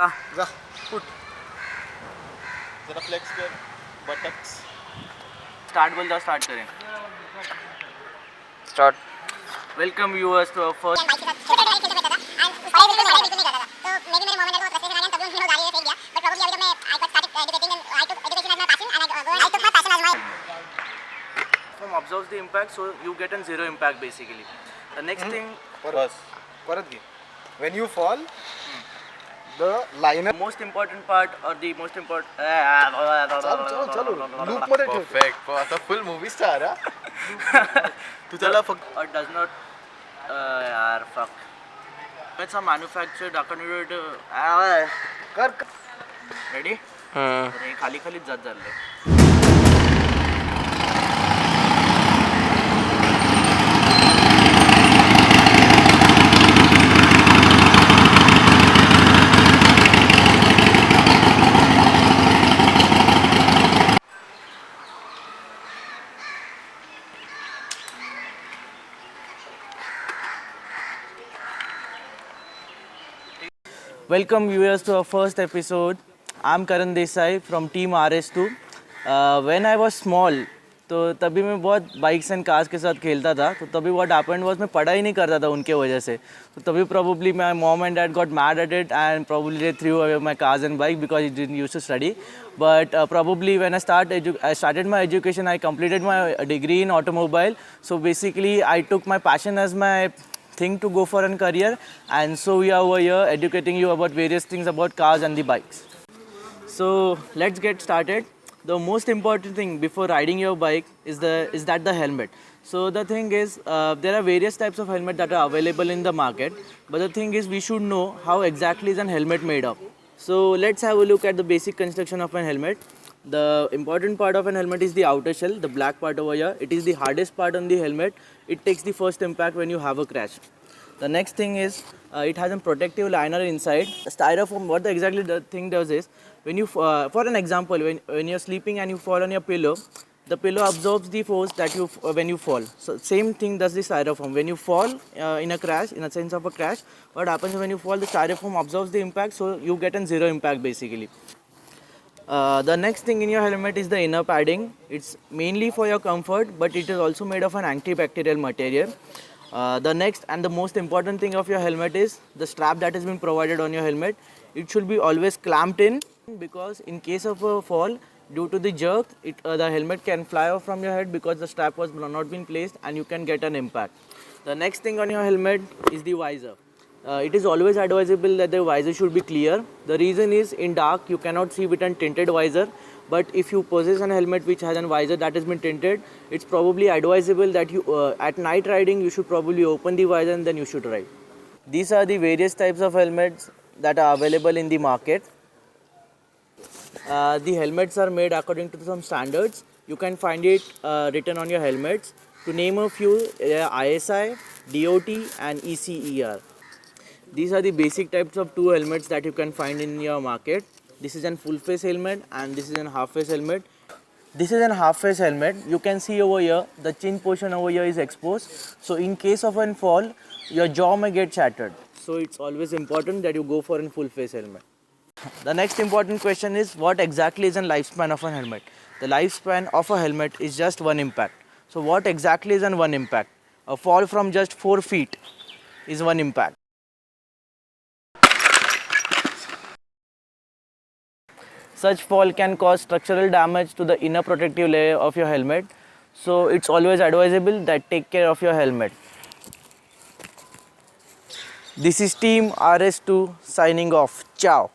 जा उठ जरा फ्लेक्स कर बटक्स स्टार्ट बोल जाओ स्टार्ट करें start welcome viewers to first from observes the impact, so you get a zero impact basically. The next thing, परत घे when you fall the liner most important part or the most important चालू loop मध्ये ठेव perfect आता full movie star तू त्याला फक्त or does not यार fuck it's a manufactured according to कर ready अरे खाली खालीच जात चाललंय Welcome viewers to our first episode. I'm Karan Desai from Team RS2. When I was small, तो तभी मैं बहुत बाइक्स एंड कार्स के साथ खेलता था तो तभी व्हाट हैपेंड वाज मैं पढ़ाई नहीं करता था उनके वजह से तो तभी probably my mom and dad got mad at it and probably they threw away my cars and bike because it didn't used to study. But probably when I started my education, I completed my degree in automobile. So basically I took my passion as my thing to go for a career, and so we are over here educating you about various things about cars and the bikes. So let's get started. The most important thing before riding your bike is that the helmet. So the thing is there are various types of helmet that are available in the market, but the thing is we should know how exactly is an helmet made of. So let's have a look at the basic construction of an helmet. The important part of an helmet is the outer shell, the black part over here. It is the hardest part on the helmet. It takes the first impact when you have a crash. The next thing is it has a protective liner inside. Styrofoam, what exactly the thing does is, when you, for an example, when you're sleeping and you fall on your pillow, the pillow absorbs the force that you when you fall. So same thing does the styrofoam. When you fall in a crash, in a sense of a crash, what happens when you fall, the styrofoam absorbs the impact, so you get a zero impact basically. The next thing in your helmet is the inner padding. It's mainly for your comfort, but it is also made of an antibacterial material. The next and the most important thing of your helmet is the strap that has been provided on your helmet. It should be always clamped in because in case of a fall, due to the jerk, the helmet can fly off from your head because the strap was not been placed and you can get an impact. The next thing on your helmet is the visor. It is always advisable that the visor should be clear. The reason is in dark you cannot see with a tinted visor, but if you possess an helmet which has a visor that has been tinted, it's probably advisable that you at night riding you should probably open the visor and then you should ride. These are the various types of helmets that are available in the market. The helmets are made according to some standards. You can find it written on your helmets. To name a few, ISI, DOT and ECER. These are the basic types of two helmets that you can find in your market. This is a full face helmet and this is a half face helmet. This is a half face helmet. You can see over here, the chin portion over here is exposed. So in case of a fall, your jaw may get shattered. So it's always important that you go for a full face helmet. The next important question is, what exactly is a lifespan of a helmet? The lifespan of a helmet is just one impact. So what exactly is one impact? A fall from just 4 feet is one impact. Such fall can cause structural damage to the inner protective layer of your helmet. So it's always advisable that take care of your helmet. This is Team RS2 signing off. Ciao.